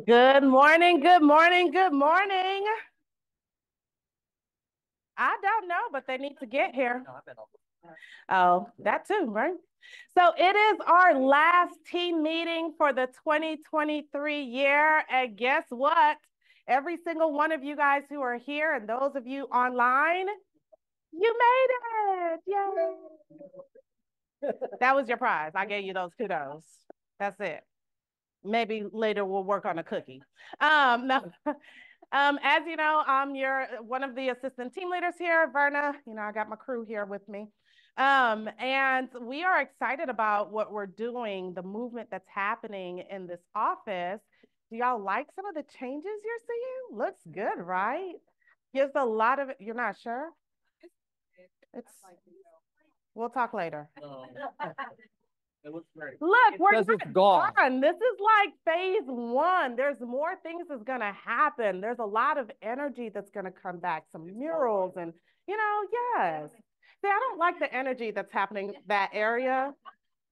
Good morning, good morning, good morning. I don't know, but they need to get here. Oh, that too, right? So it is our last team meeting for the 2023 year. And guess what? Every single one of you guys who are here and those of you online, you made it. Yay. That was your prize. I gave you those kudos. That's it. Maybe later we'll work on a cookie. No. As you know, I'm one of the assistant team leaders here, Verna. I got my crew here with me. And we are excited about what we're doing, the movement that's happening in this office. Do y'all like some of the changes you're seeing? Looks good, right? Gives a lot of, you're not sure? We'll talk later. It looks great. Look, we're not done. This is like phase one. There's more things that's going to happen. There's a lot of energy that's going to come back, some murals and, yes. See, I don't like the energy that's happening that area,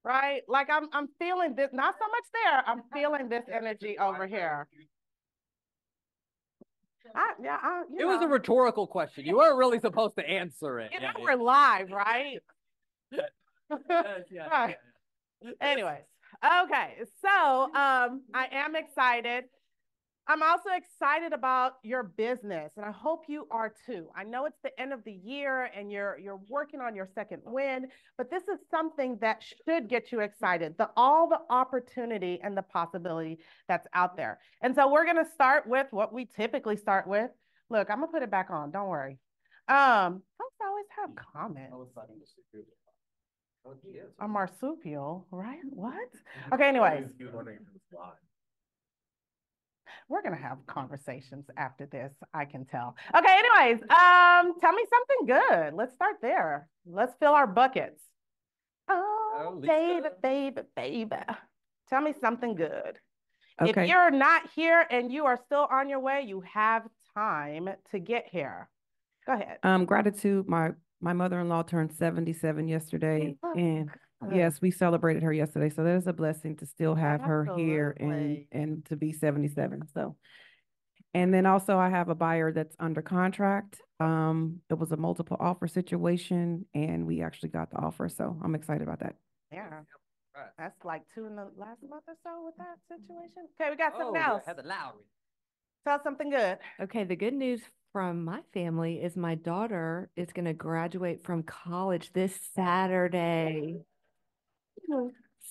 right? Like I'm feeling this, not so much there. I'm feeling this energy over here. It was a rhetorical question. You weren't really supposed to answer it. We're live, right? Yeah. Right. Anyways, okay, so I am excited. I'm also excited about your business, and I hope you are too. I know it's the end of the year and you're working on your second win, but this is something that should get you excited, all the opportunity and the possibility that's out there. And so we're going to start with what we typically start with. Look, I'm going to put it back on. Don't worry. Folks always have comments. A marsupial, right? What? Okay, anyways. We're gonna have conversations after this, I can tell. Okay, anyways, tell me something good. Let's start there. Let's fill our buckets. Oh, baby. Tell me something good. Okay. If you're not here and you are still on your way, you have time to get here. Go ahead. Gratitude. My mother-in-law turned 77 yesterday, and yes, we celebrated her yesterday. So there's a blessing to still have her here and to be 77. So, and then also I have a buyer that's under contract. It was a multiple offer situation, and we actually got the offer. So I'm excited about that. Yeah. That's like 2 in the last month or so with that situation. Okay, we got something else. Heather Lowry. Tell something good. Okay, the good news from my family is my daughter is going to graduate from college this Saturday.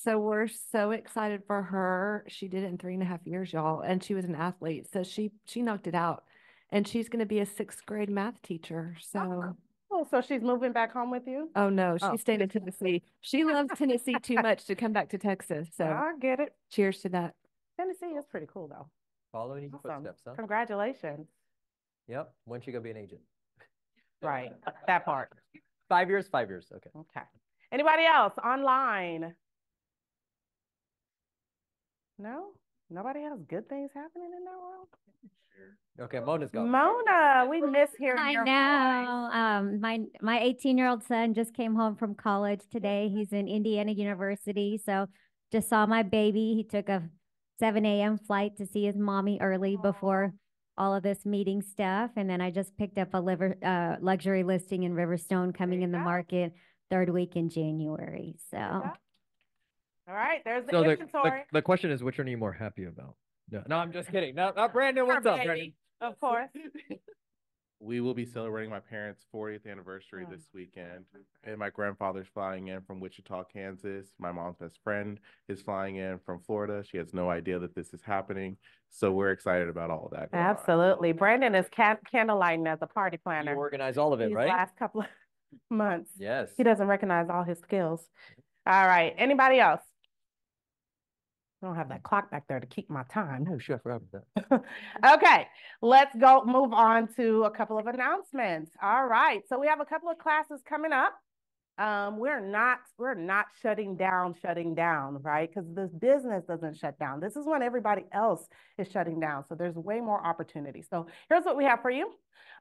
So we're so excited for her. She did it in 3.5 years, y'all, and she was an athlete. So she knocked it out, and she's going to be a 6th grade math teacher. So. Oh, so she's moving back home with you? Oh, no, she's staying in Tennessee. She loves Tennessee too much to come back to Texas. So I get it. Cheers to that. Tennessee is pretty cool, though. Following your footsteps, huh? Congratulations. Yep. When's she going to be an agent? Right. That part. 5 years, 5 years. Okay. Okay. Anybody else online? No? Nobody has good things happening in that world? Okay, Mona's going. Mona, we miss hearing your voice. I know. My 18-year-old son just came home from college today. He's in Indiana University. So just saw my baby. He took a 7 a.m. flight to see his mommy early before all of this meeting stuff. And then I just picked up a luxury listing in Riverstone coming in the market 3rd week in January. So. All right, there's the inventory. The question is, which one are you more happy about? No, I'm just kidding. No, Brandon, what's up, Brandon? Of course. We will be celebrating my parents' 40th anniversary this weekend. And my grandfather's flying in from Wichita, Kansas. My mom's best friend is flying in from Florida. She has no idea that this is happening. So we're excited about all of that. Absolutely. Brandon is candlelighting as a party planner. You organize all of it, right? Last couple of months. Yes. He doesn't recognize all his skills. All right. Anybody else? I don't have that clock back there to keep my time. Oh, sure, I forgot about that. Okay, let's move on to a couple of announcements. All right, so we have a couple of classes coming up. We're not shutting down, right? Because this business doesn't shut down. This is when everybody else is shutting down. So there's way more opportunity. So here's what we have for you.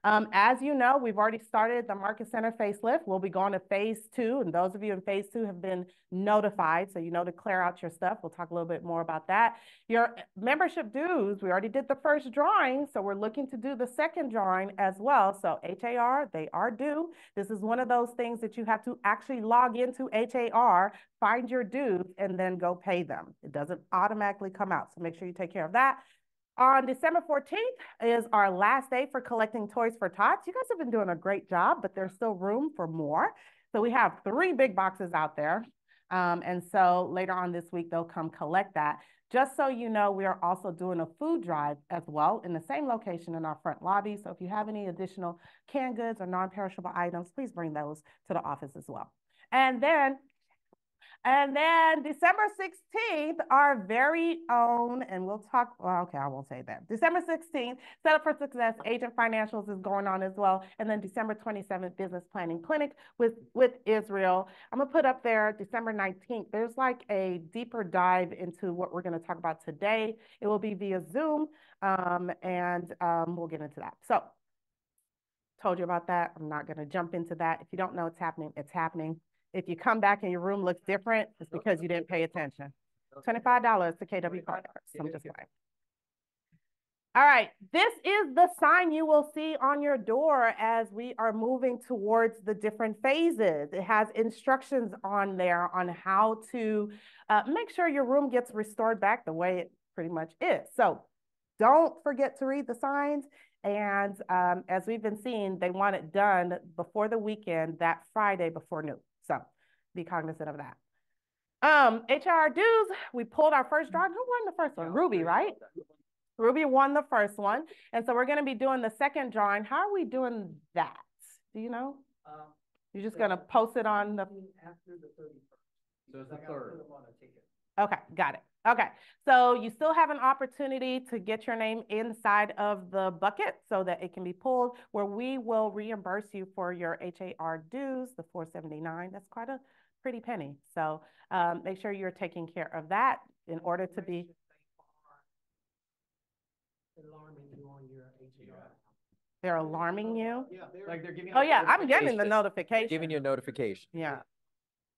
As you know, we've already started the Market Center facelift. We'll be going to phase 2, and those of you in phase 2 have been notified, so you know to clear out your stuff. We'll talk a little bit more about that. Your membership dues, we already did the first drawing, so we're looking to do the second drawing as well. So HAR, they are due. This is one of those things that you have to actually log into HAR, find your dues, and then go pay them. It doesn't automatically come out, so make sure you take care of that. On December 14th is our last day for collecting toys for tots. You guys have been doing a great job, but there's still room for more. So we have 3 big boxes out there. And so later on this week, they'll come collect that. Just so you know, we are also doing a food drive as well in the same location in our front lobby. So if you have any additional canned goods or non-perishable items, please bring those to the office as well. And then December 16th, our very own, and we'll talk, well, okay, I won't say that. December 16th, Set Up for Success, Agent Financials is going on as well. And then December 27th, Business Planning Clinic with Israel. I'm gonna put up there December 19th. There's like a deeper dive into what we're gonna talk about today. It will be via Zoom, and we'll get into that. So, told you about that. I'm not gonna jump into that. If you don't know it's happening, it's happening. If you come back and your room looks different, it's because you didn't pay attention. $25 to KW card. I'm just like. All right, this is the sign you will see on your door as we are moving towards the different phases. It has instructions on there on how to make sure your room gets restored back the way it pretty much is. So don't forget to read the signs. And as we've been seeing, they want it done before the weekend, that Friday before noon. So be cognizant of that. HR dues, we pulled our first drawing. Who won the first one? Ruby, right? Ruby won the first one. And so we're going to be doing the second drawing. How are we doing that? Do you know? You're just going to post it on the... After the 31st. So it's the 3rd. Okay, got it. Okay, so you still have an opportunity to get your name inside of the bucket so that it can be pulled, where we will reimburse you for your HAR dues, the $479. That's quite a pretty penny. So make sure you're taking care of that in order to be alarming you on your HAR. They're alarming you? Yeah, like they're giving. Oh yeah, I'm getting the notification. Giving you a notification. Yeah.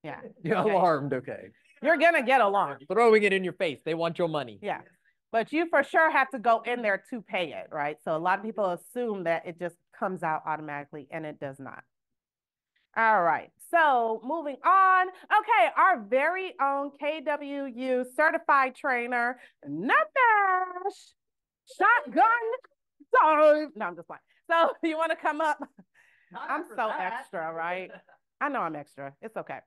Yeah. You're okay. Alarmed, okay. You're gonna get alarmed. Throwing it in your face. They want your money. Yeah. But you for sure have to go in there to pay it, right? So a lot of people assume that it just comes out automatically, and it does not. All right, so moving on. Okay, our very own KWU certified trainer, Nabash, shotgun dive. No, I'm just playing. So you want to come up? I'm so extra, right? I know I'm extra. It's okay.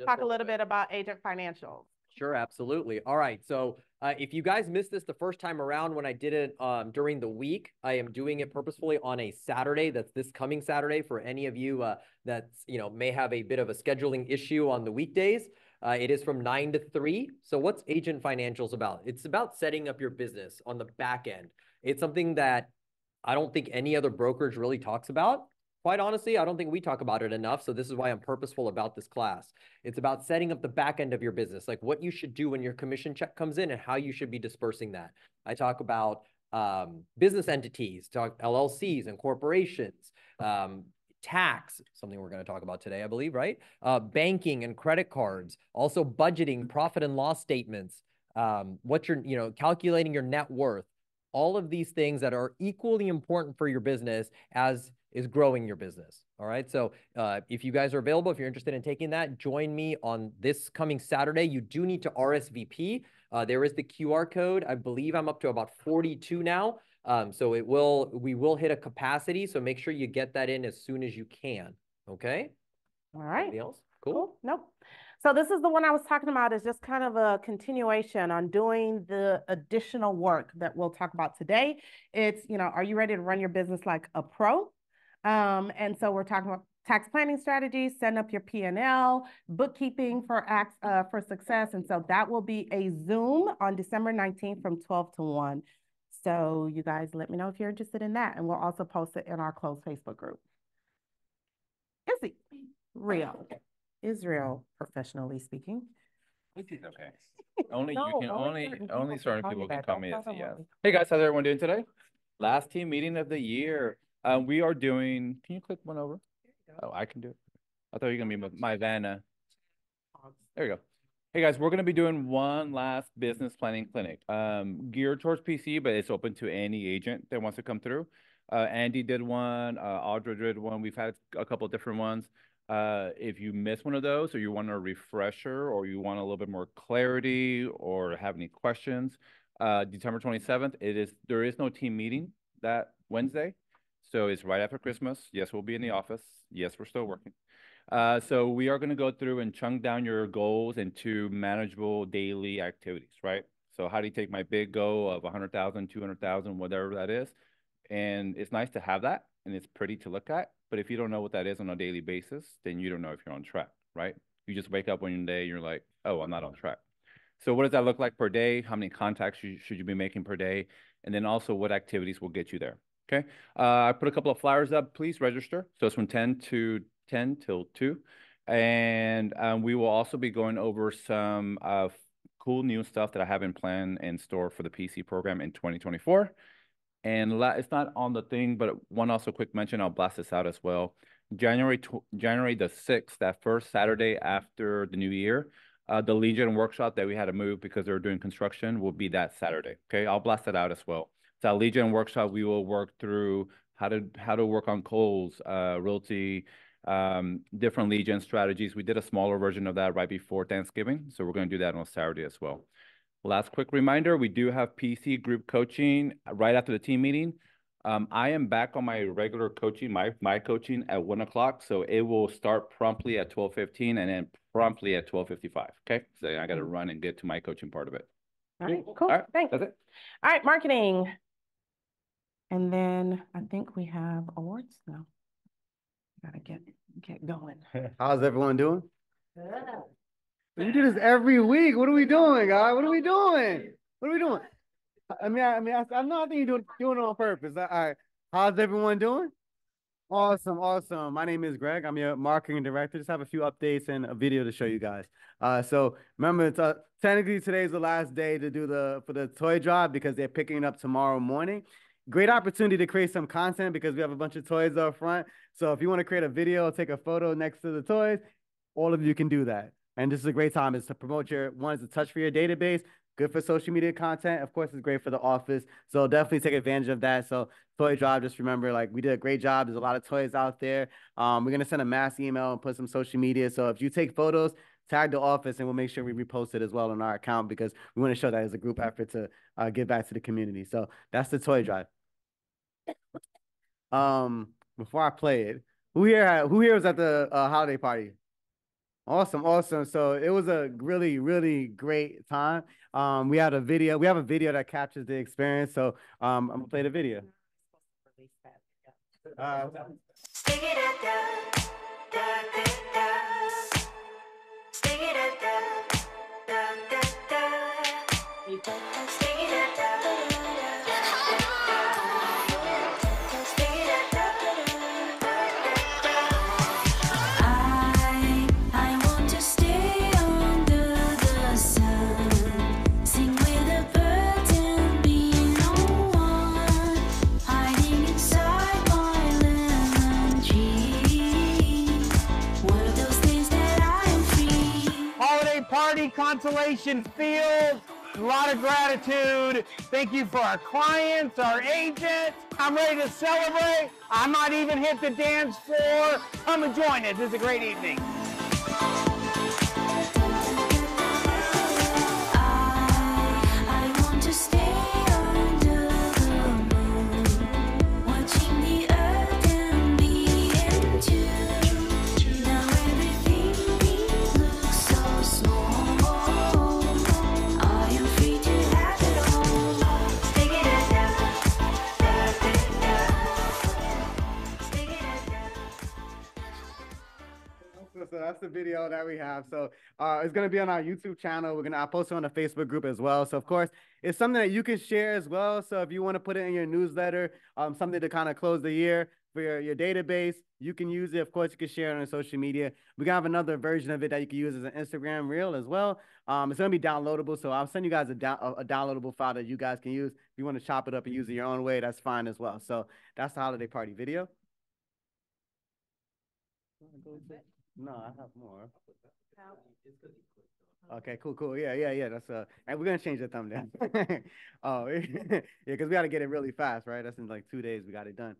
Talk a little bit about Agent Financials. Sure, absolutely. All right. So if you guys missed this the first time around when I did it during the week, I am doing it purposefully on a Saturday. That's this coming Saturday for any of you that's, may have a bit of a scheduling issue on the weekdays. It is from 9 to 3. So what's Agent Financials about? It's about setting up your business on the back end. It's something that I don't think any other brokerage really talks about. Quite honestly, I don't think we talk about it enough. So this is why I'm purposeful about this class. It's about setting up the back end of your business, like what you should do when your commission check comes in and how you should be dispersing that. I talk about business entities, talk LLCs and corporations, tax, something we're going to talk about today, I believe, right? Banking and credit cards, also budgeting, profit and loss statements, what you're, calculating your net worth, all of these things that are equally important for your business as is growing your business. All right. So if you guys are available, if you're interested in taking that, join me on this coming Saturday. You do need to RSVP. There is the QR code. I believe I'm up to about 42 now. So we will hit a capacity. So make sure you get that in as soon as you can. Okay. All right. Anything else? Cool. Nope. So this is the one I was talking about, is just kind of a continuation on doing the additional work that we'll talk about today. It's, are you ready to run your business like a pro? And so we're talking about tax planning strategies, setting up your P&L, bookkeeping for success. And so that will be a Zoom on December 19th from 12 to 1. So you guys let me know if you're interested in that. And we'll also post it in our closed Facebook group. Izzy, real. Israel, professionally speaking. It's okay. Only certain people can call me Izzy, yes. Hey guys, how's everyone doing today? Last team meeting of the year. We are doing, can you click one over? Oh, I can do it. I thought you were gonna be my Vanna. There you go. Hey guys, we're gonna be doing one last business planning clinic, geared towards PC, but it's open to any agent that wants to come through. Andy did one, Audra did one. We've had a couple of different ones. If you miss one of those, or you want a refresher, or you want a little bit more clarity, or have any questions, December 27th, there is no team meeting that Wednesday, so it's right after Christmas. Yes, we'll be in the office. Yes, we're still working. So we are going to go through and chunk down your goals into manageable daily activities, right? So how do you take my big goal of 100,000, 200,000, whatever that is? And it's nice to have that, and it's pretty to look at. But if you don't know what that is on a daily basis, then you don't know if you're on track, right? You just wake up one day and you're like, oh, I'm not on track. So what does that look like per day? How many contacts should you be making per day? And then also what activities will get you there, okay? I put a couple of flyers up. Please register. So it's from 10 till 2. And we will also be going over some cool new stuff that I have in plan and store for the PC program in 2024. And it's not on the thing, but one also quick mention, I'll blast this out as well. January the 6th, that first Saturday after the new year, the Legion workshop that we had to move because they were doing construction will be that Saturday. Okay, I'll blast that out as well. So Legion workshop, we will work through how to work on calls, realty, different Legion strategies. We did a smaller version of that right before Thanksgiving, so we're going to do that on Saturday as well. Last quick reminder, we do have PC group coaching right after the team meeting. I am back on my regular coaching, my coaching at 1 o'clock. So it will start promptly at 12:15 and then promptly at 12:55. Okay. So I got to run and get to my coaching part of it. All right, cool. All right, Thanks. that's it. All right, marketing. And then I think we have awards now. Gotta get going. How's everyone doing? We do this every week. What are we doing, guys? What are we doing? What are we doing? I know. I think you're doing it on purpose. All right. How's everyone doing? Awesome, awesome. My name is Greg. I'm your marketing director. Just have a few updates and a video to show you guys. So remember, it's technically today's the last day to do for the toy drive because they're picking it up tomorrow morning. Great opportunity to create some content because we have a bunch of toys up front. So if you want to create a video, take a photo next to the toys, all of you can do that. And this is a great time is to promote one is a touch for your database, good for social media content. Of course, it's great for the office. So definitely take advantage of that. So toy drive, just remember, like we did a great job. There's a lot of toys out there. We're going to send a mass email and put some social media. So if you take photos, tag the office and we'll make sure we repost it as well on our account because we want to show that as a group effort to give back to the community. So that's the toy drive. Before I play it, who here was at the holiday party? Awesome, awesome. So it was a really, really great time. We have a video that captures the experience. So I'm gonna play the video. Consolation field, a lot of gratitude. Thank you for our clients, our agents. I'm ready to celebrate. I'm not even hit the dance floor. Come and join us. This is a great evening. So that's the video that we have. So it's going to be on our YouTube channel. I'll post it on the Facebook group as well. So of course, it's something that you can share as well. So if you want to put it in your newsletter, something to kind of close the year, for your database. You can use it. Of course, you can share it on social media. We're gonna have another version of it that you can use as an Instagram reel as well. It's gonna be downloadable, so I'll send you guys a downloadable file that you guys can use. If you want to chop it up and use it your own way, that's fine as well. So that's the holiday party video. No, I have more. Okay, cool. Yeah. That's and we're gonna change the thumbnail. Oh, yeah, because we got to get it really fast, right? That's in like 2 days. We got it done.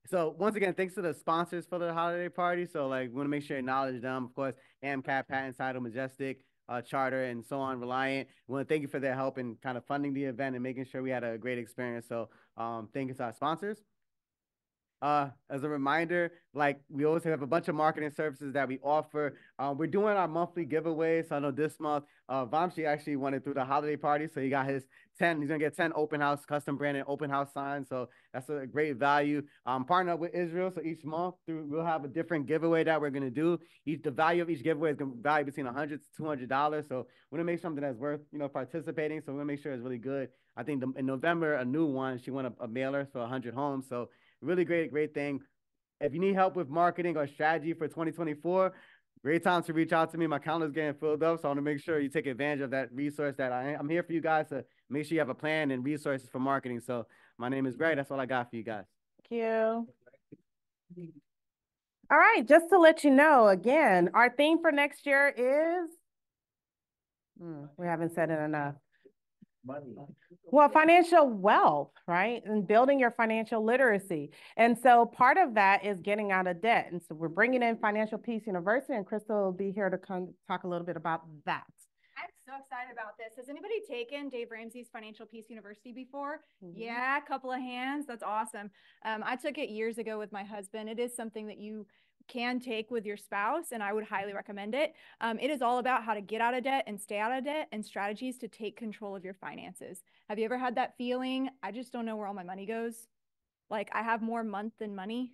So once again, thanks to the sponsors for the holiday party. So like, we want to make sure you acknowledge them, of course. AMCAP, Patent Title, Majestic, Charter, and so on. Reliant. We want to thank you for their help in kind of funding the event and making sure we had a great experience. So thank you to our sponsors. As a reminder, like we always have a bunch of marketing services that we offer. We're doing our monthly giveaways. So I know this month, Vamshi actually won it through the holiday party. So he got his 10, he's gonna get 10 open house, custom branded open house signs. So that's a great value. Partner up with Israel. So each month we'll have a different giveaway that we're gonna do. The value of each giveaway is gonna vary between $100 to $200. So we're gonna make something that's worth, participating. So we're gonna make sure it's really good. I think in November, a new one, she won a mailer for 100 homes. So really great thing. If you need help with marketing or strategy for 2024, great time to reach out to me. My calendar's getting filled up, so I want to make sure you take advantage of that resource that I'm here for you guys to make sure you have a plan and resources for marketing. So my name is Greg. That's all I got for you guys. Thank you. All right, just to let you know, again, our theme for next year is, we haven't said it enough. Money. Well, financial wealth, right? And building your financial literacy. And so part of that is getting out of debt. And so we're bringing in Financial Peace University, and Crystal will be here to come talk a little bit about that. I'm so excited about this. Has anybody taken Dave Ramsey's Financial Peace University before? Yeah, a couple of hands. That's awesome. I took it years ago with my husband. It is something that you can take with your spouse, and I would highly recommend it. It is all about how to get out of debt and stay out of debt and strategies to take control of your finances. Have you ever had that feeling? I just don't know where all my money goes. Like I have more month than money.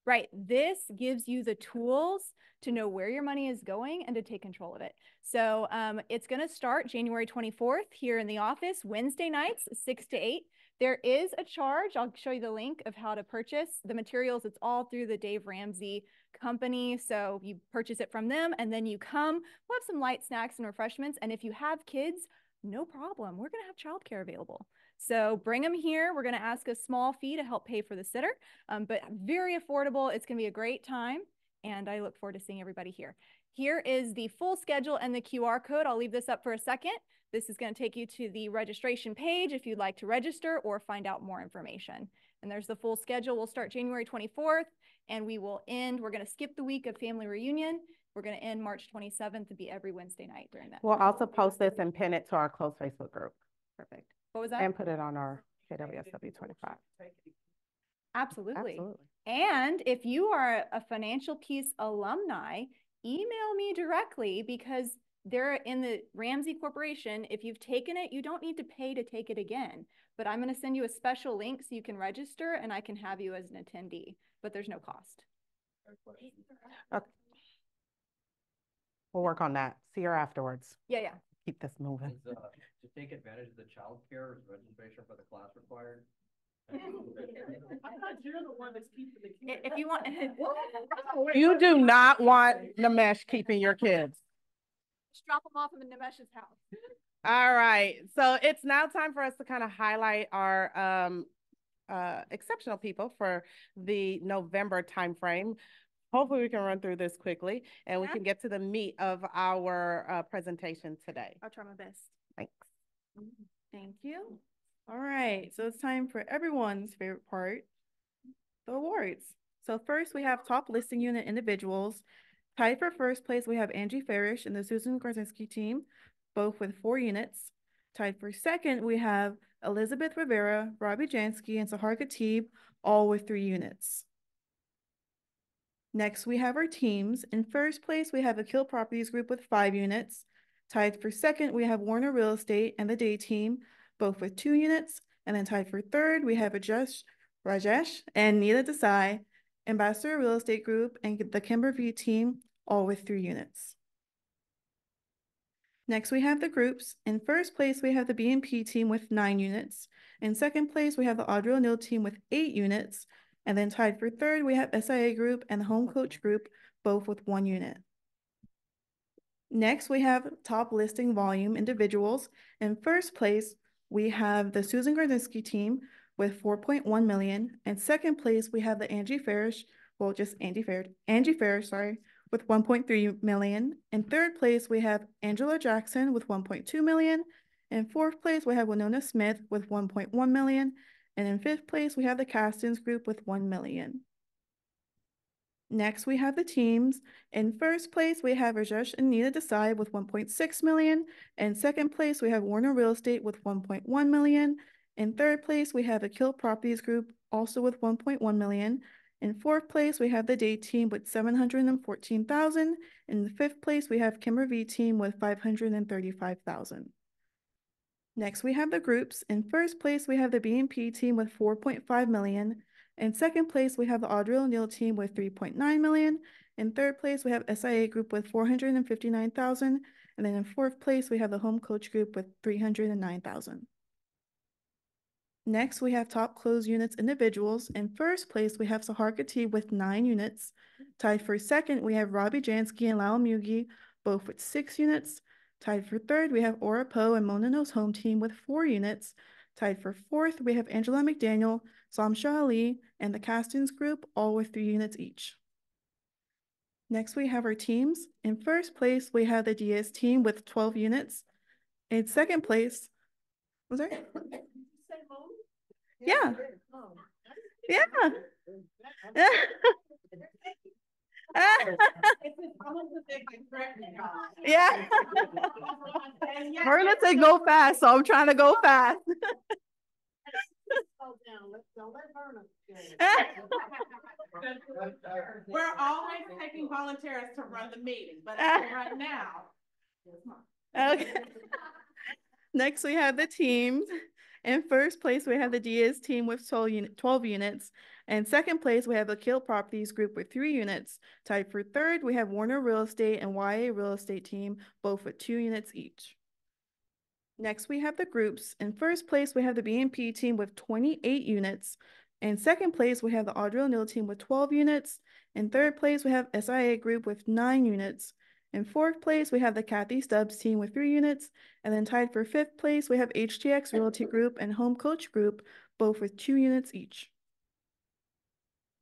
Right. This gives you the tools to know where your money is going and to take control of it. So it's going to start January 24th here in the office, Wednesday nights, 6 to 8. There is a charge. I'll show you the link of how to purchase the materials. It's all through the Dave Ramsey company. So you purchase it from them and then you come. We'll have some light snacks and refreshments. And if you have kids, no problem. We're going to have childcare available. So bring them here. We're going to ask a small fee to help pay for the sitter, but very affordable. It's going to be a great time, and I look forward to seeing everybody here. Here is the full schedule and the QR code. I'll leave this up for a second. This is going to take you to the registration page if you'd like to register or find out more information. And there's the full schedule. We'll start January 24th, and we will end. We're going to skip the week of family reunion. We're going to end March 27th to be every Wednesday night during that. We'll also post this and pin it to our closed Facebook group. Perfect. What was that? And put it on our KWSW 25. Absolutely. And if you are a Financial Peace alumni, email me directly because they're in the Ramsey Corporation. If you've taken it, you don't need to pay to take it again. But I'm going to send you a special link so you can register and I can have you as an attendee, but there's no cost. Okay. We'll work on that. See her afterwards. Yeah. Keep this moving. To take advantage of the child care, is registration for the class required? If you want, you do not want Namesh keeping your kids. Just drop them off in Namesh's house. All right, so it's now time for us to kind of highlight our exceptional people for the November timeframe. Hopefully we can run through this quickly and we can get to the meat of our presentation today. I'll try my best. Thanks. Thank you. All right, so it's time for everyone's favorite part, the awards. So first we have top listing unit individuals. Tied for first place, we have Angie Farish and the Susan Garzinski team, both with 4 units. Tied for second, we have Elizabeth Rivera, Robbie Jansky, and Sahar Khatib, all with 3 units. Next, we have our teams. In first place, we have Akil Properties Group with 5 units. Tied for second, we have Warner Real Estate and the Day Team, both with 2 units. And then tied for third, we have Rajesh and Neela Desai, Ambassador Real Estate Group, and the Kimberview Team, all with 3 units. Next, we have the groups. In first place, we have the BNP team with 9 units. In second place, we have the Audrey O'Neill team with 8 units. And then tied for third, we have SIA Group and the Home Coach Group, both with 1 unit. Next, we have top listing volume individuals. In first place, we have the Susan Grodzinski team with 4.1 million. And second place, we have the Angie Farish, well, just Angie Farish, sorry, with 1.3 million. In third place, we have Angela Jackson with 1.2 million. In fourth place, we have Winona Smith with 1.1 million. And in fifth place, we have the Castins Group with 1 million. Next, we have the teams. In first place, we have Rajesh and Nita Desai with 1.6 million. In second place, we have Warner Real Estate with 1.1 million. In third place, we have Akil Properties Group also with 1.1 million. In fourth place, we have the Day Team with 714,000. In the fifth place, we have Kimber V Team with 535,000. Next, we have the groups. In first place, we have the B&P team with 4.5 million. In second place, we have the Audrey O'Neill team with 3.9 million. In third place, we have SIA Group with 459,000. And then in fourth place, we have the Home Coach Group with 309,000. Next, we have top closed units individuals. In first place, we have Sahar Khatib with 9 units. Tied for second, we have Robbie Jansky and Lyle Mugi, both with 6 units. Tied for third, we have Aura Poe and Mona No's home team with 4 units. Tied for fourth, we have Angela McDaniel, Samsha Ali, and the Castins Group, all with 3 units each. Next, we have our teams. In first place, we have the Diaz team with 12 units. In second place, was there? Yeah. Yeah. Yeah. Her to go fast, so I'm trying to go fast. We're always taking volunteers to run the meeting, but right now. Okay. Next, we have the teams. In first place, we have the Diaz team with 12 units. And second place, we have the Akil Properties Group with 3 units. Tied for third, we have Warner Real Estate and YA Real Estate team, both with 2 units each. Next, we have the groups. In first place, we have the B&P team with 28 units. In second place, we have the Audrey O'Neill team with 12 units. In third place, we have SIA Group with 9 units. In fourth place, we have the Kathy Stubbs team with 3 units. And then tied for fifth place, we have HTX Realty Group and Home Coach Group, both with 2 units each.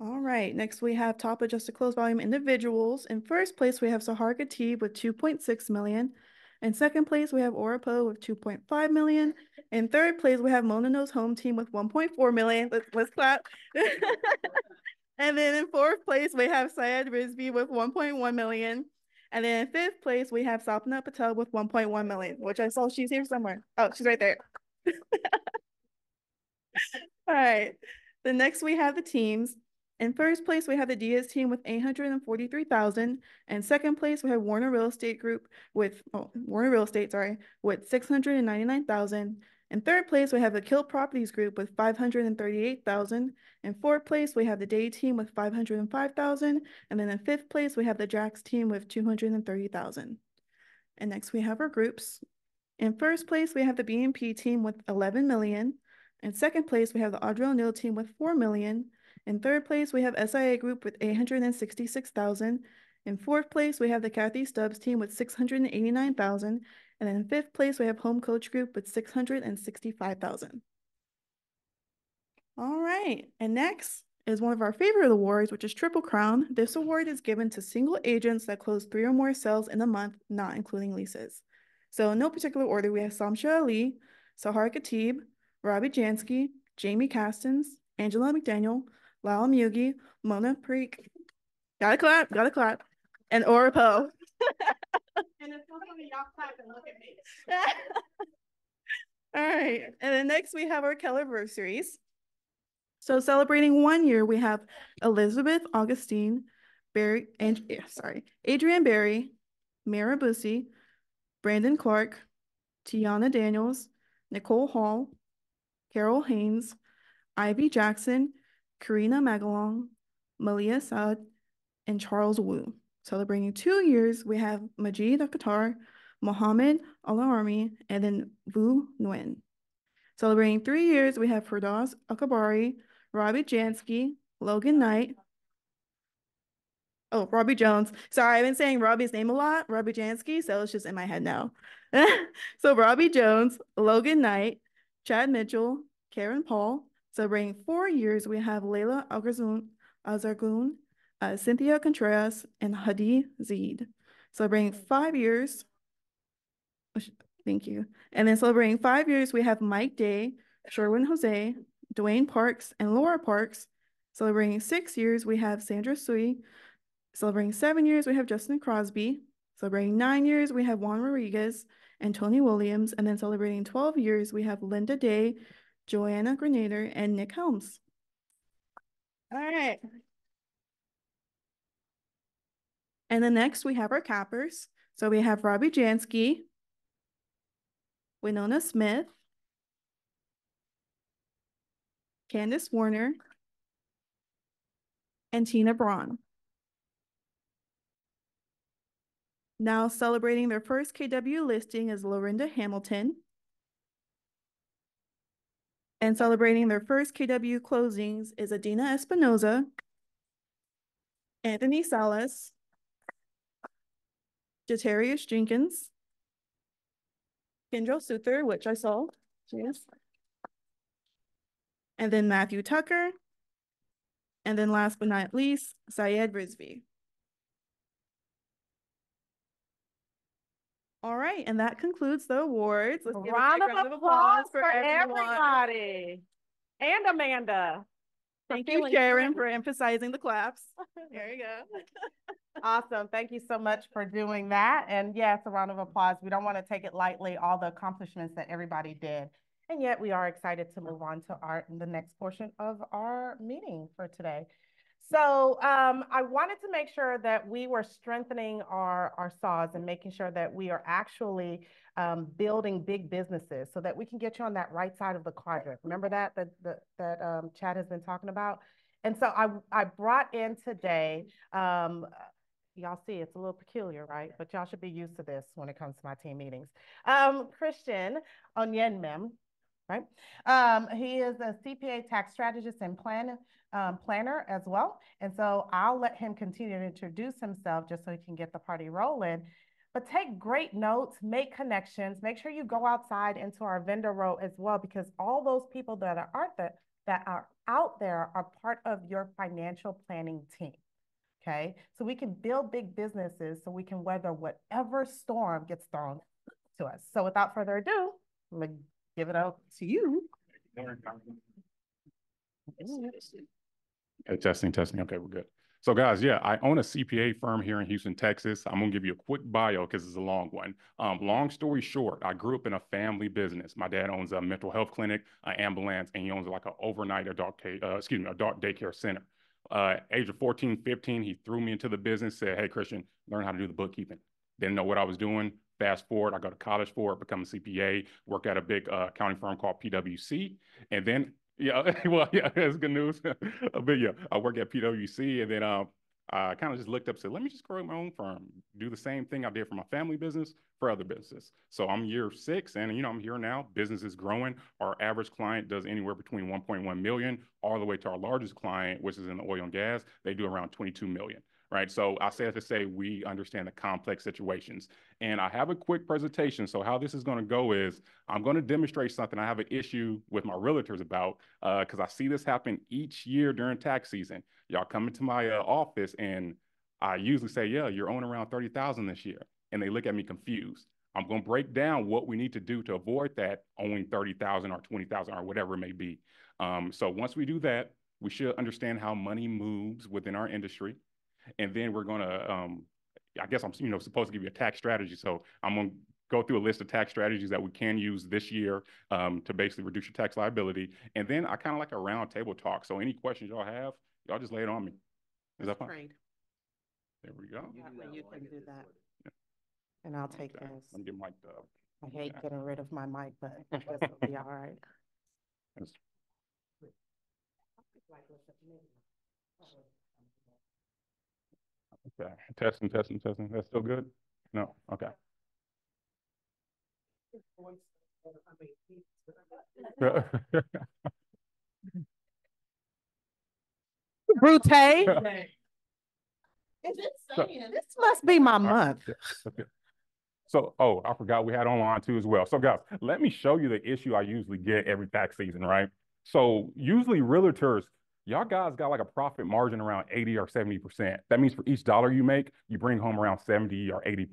All right, next we have top adjusted close volume individuals. In first place, we have Sahar Khatib with 2.6 million. In second place, we have Aura Poe with 2.5 million. In third place, we have Mona No's home team with 1.4 million. Let's clap. And then in fourth place, we have Syed Rizvi with 1.1 million. And then in fifth place, we have Sapna Patel with 1.1 million, which I saw she's here somewhere. Oh, she's right there. All right. The next we have the teams. In first place, we have the Diaz team with 843,000. And second place, we have Warner Real Estate Group with, with 699,000. In third place, we have the Kill Properties Group with 538,000. In fourth place, we have the Day team with 505,000. And then in fifth place, we have the Jax team with 230,000. And next we have our groups. In first place, we have the B&P team with 11 million. In second place, we have the Audrey O'Neill team with 4 million. In third place, we have SIA Group with 866,000. In fourth place, we have the Kathy Stubbs team with 689,000. And then in fifth place, we have Home Coach Group with 665,000. All right, and next is one of our favorite awards, which is Triple Crown. This award is given to single agents that close 3 or more sales in a month, not including leases. So in no particular order, we have Samsha Ali, Sahar Khatib, Robbie Jansky, Jamie Castins, Angela McDaniel, Lyle Mugi, Mona Preek, gotta clap, and Aura Poe. And it's not only y'all clap and look at me. All right, and then next we have our Kellerversaries. So celebrating 1 year, we have Elizabeth Augustine, Adrienne Barry, Mara Bussey, Brandon Clark, Tiana Daniels, Nicole Hall, Carol Haynes, Ivy Jackson, Karina Magalong, Malia Saad, and Charles Wu. Celebrating 2 years, we have Majid Qatar, Mohammed Al-Armi, and then Vu Nguyen. Celebrating 3 years, we have Firdaus Akabari, Robbie Jansky, Logan Knight. Oh, Robbie Jones. Sorry, I've been saying Robbie's name a lot, Robbie Jansky, so it's just in my head now. So Robbie Jones, Logan Knight, Chad Mitchell, Karen Paul. So bringing 4 years, we have Layla Azargun, Cynthia Contreras, and Hadi Zaid. Celebrating 5 years. Thank you. And then celebrating 5 years, we have Mike Day, Sherwin Jose, Dwayne Parks, and Laura Parks. Celebrating 6 years, we have Sandra Sui. Celebrating 7 years, we have Justin Crosby. Celebrating 9 years, we have Juan Rodriguez and Tony Williams. And then celebrating 12 years, we have Linda Day, Joanna Grenader, and Nick Helms. All right. And then next we have our cappers. So we have Robbie Jansky, Winona Smith, Candace Warner, and Tina Braun. Now celebrating their first KW listing is Lorinda Hamilton. And celebrating their first KW closings is Adina Espinoza, Anthony Salas, Jatarius Jenkins, Kendra Suther, which I saw. Yes. And then Matthew Tucker. And then last but not least, Syed Rizvi. All right, and that concludes the awards. Let's give a Round big of applause for everybody. And Amanda. Thank you, Sharon, for emphasizing the claps. There you go. Awesome. Thank you so much for doing that. And yes, a round of applause. We don't want to take it lightly, all the accomplishments that everybody did. And yet we are excited to move on to the next portion of our meeting for today. So I wanted to make sure that we were strengthening our saws and making sure that we are actually building big businesses so that we can get you on that right side of the quadrant. Remember that Chad has been talking about? And so I brought in today, y'all see it's a little peculiar, right? But y'all should be used to this when it comes to my team meetings. Christian Onyenmem, right? He is a CPA tax strategist and planner as well. And so I'll let him continue to introduce himself just so he can get the party rolling. But take great notes, make connections, make sure you go outside into our vendor row as well, because all those people that are out there are part of your financial planning team. Okay, so we can build big businesses so we can weather whatever storm gets thrown to us. So without further ado, I'm gonna give it out to you. Okay, testing. Okay, we're good. So guys, yeah, I own a CPA firm here in Houston, Texas. I'm gonna give you a quick bio because it's a long one. Long story short, I grew up in a family business. My dad owns a mental health clinic, an ambulance, and he owns like an overnight adult daycare center. Age of 14, 15, he threw me into the business, said, hey, Christian, learn how to do the bookkeeping. Didn't know what I was doing. Fast forward, I go to college for it, become a CPA, work at a big accounting firm called PwC. And then, yeah, well, yeah, that's good news. But yeah, I work at PwC, and then I kind of just looked up and said, let me just grow my own firm, do the same thing I did for my family business for other businesses. So I'm year 6, and I'm here now. Business is growing. Our average client does anywhere between 1.1 million all the way to our largest client, which is in the oil and gas. They do around 22 million. Right. So I say that to say we understand the complex situations. And I have a quick presentation. So how this is going to go is I'm going to demonstrate something I have an issue with my realtors about because I see this happen each year during tax season. Y'all come into my office and I usually say, yeah, you're owning around 30,000 this year. And they look at me confused. I'm going to break down what we need to do to avoid that owing 30,000 or 20,000 or whatever it may be. So once we do that, we should understand how money moves within our industry. And then we're going to, I guess I'm, supposed to give you a tax strategy. So I'm going to go through a list of tax strategies that we can use this year to basically reduce your tax liability. And then I kind of like a round table talk. So any questions y'all have, y'all just lay it on me. Is that fine? Great. There we go. You can do that. Yeah. And I'll take this. Let me get mic'd up. I hate getting rid of my mic, but I guess it'll be all right. Okay, testing. That's still good? No, okay. Brute. Is it saying? This must be my month. Okay. So, oh, I forgot we had online too as well. So guys, let me show you the issue I usually get every tax season, right? So usually realtors, y'all guys got like a profit margin around 80 or 70%. That means for each dollar you make, you bring home around 70 or 80,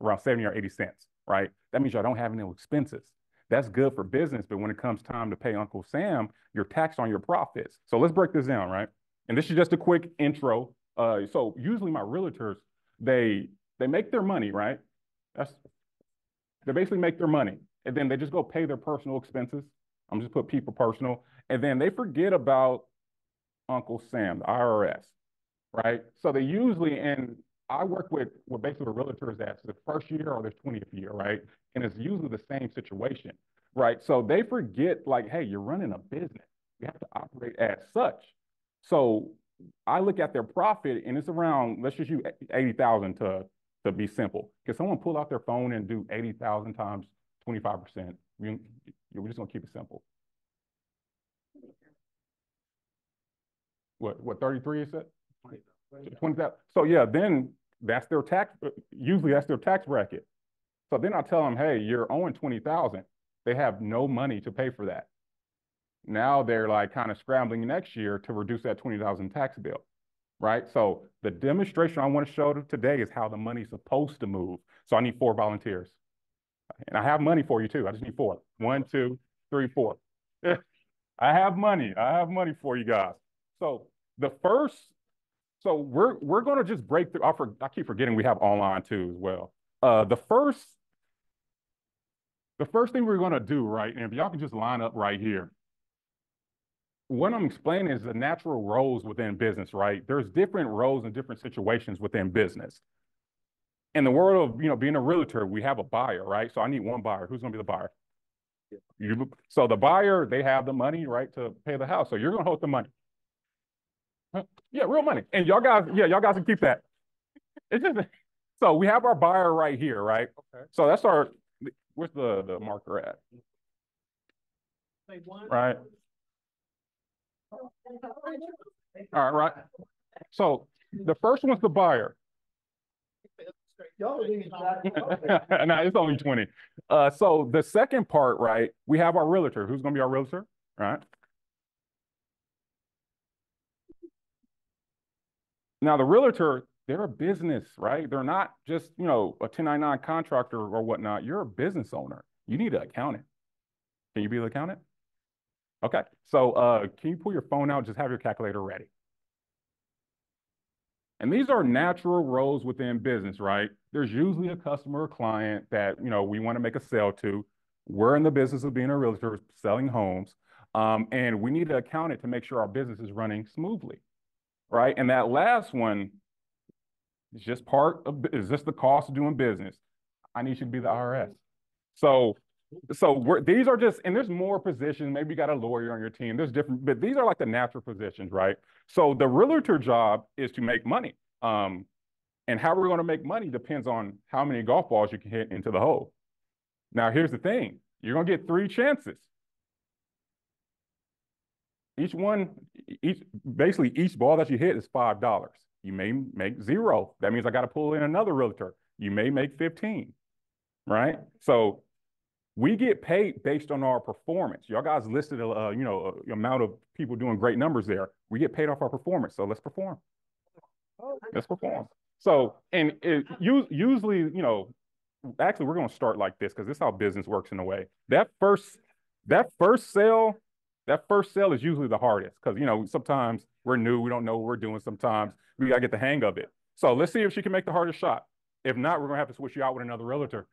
around 70 or 80 cents, right? That means y'all don't have any expenses. That's good for business, but when it comes time to pay Uncle Sam, you're taxed on your profits. So let's break this down, right? And this is just a quick intro. So usually my realtors, they make their money, right? They basically make their money, and then they just go pay their personal expenses. I'm just put people personal, and then they forget about Uncle Sam, the IRS, right? So they usually, and I work with basically realtors that's the first year or their 20th year, right? And it's usually the same situation, right? So they forget, like, hey, you're running a business. You have to operate as such. So I look at their profit, and it's around, let's just use 80,000 to be simple. Can someone pull out their phone and do 80,000 times 25%? We're just gonna keep it simple. What 33 is it? 20,000. So yeah, then that's their tax. Usually that's their tax bracket. So then I tell them, hey, you're owing 20,000. They have no money to pay for that. Now they're like kind of scrambling next year to reduce that 20,000 tax bill, right? So the demonstration I want to show today is how the money's supposed to move. So I need 4 volunteers. And I have money for you too. I just need 4. 1, 2, 3, 4. I have money. I have money for you guys. So the first, so we're gonna just break through. I keep forgetting we have online too as well. The first thing we're gonna do, right? And if y'all can just line up right here. What I'm explaining is the natural roles within business, right? There's different roles and different situations within business. In the world of being a realtor, we have a buyer, right? So I need one buyer. Who's gonna be the buyer? So the buyer, they have the money, right, to pay the house. So you're gonna hold the money. Huh? Yeah, real money. And y'all guys can keep that. It's just so we have our buyer right here, right? Okay. So that's our. Where's the marker at? Right. All right. So the first one's the buyer. No, it's only 20. So the second part, right? We have our realtor. Who's gonna be our realtor? Right. Now the realtor, they're a business, right? They're not just, a 1099 contractor or whatnot. You're a business owner. You need an accountant. Can you be the accountant? Okay. So can you pull your phone out? Just have your calculator ready. And these are natural roles within business, right? There's usually a customer or client that, we want to make a sale to. We're in the business of being a realtor, selling homes. And we need an accountant to make sure our business is running smoothly, right? And that last one is just the cost of doing business. I need you to be the IRS. So these are just, and there's more positions. Maybe you got a lawyer on your team. There's different, but these are like the natural positions, right? So the realtor job is to make money. And how we're going to make money depends on how many golf balls you can hit into the hole. Now, here's the thing. You're going to get 3 chances. Basically each ball that you hit is $5. You may make 0. That means I got to pull in another realtor. You may make 15, right? So we get paid based on our performance. Y'all guys listed amount of people doing great numbers there. We get paid off our performance. So let's perform. Let's perform. So, and usually, actually we're going to start like this because this is how business works in a way. That first sale is usually the hardest because, sometimes we're new. We don't know what we're doing. Sometimes we got to get the hang of it. So let's see if she can make the hardest shot. If not, we're going to have to switch you out with another realtor.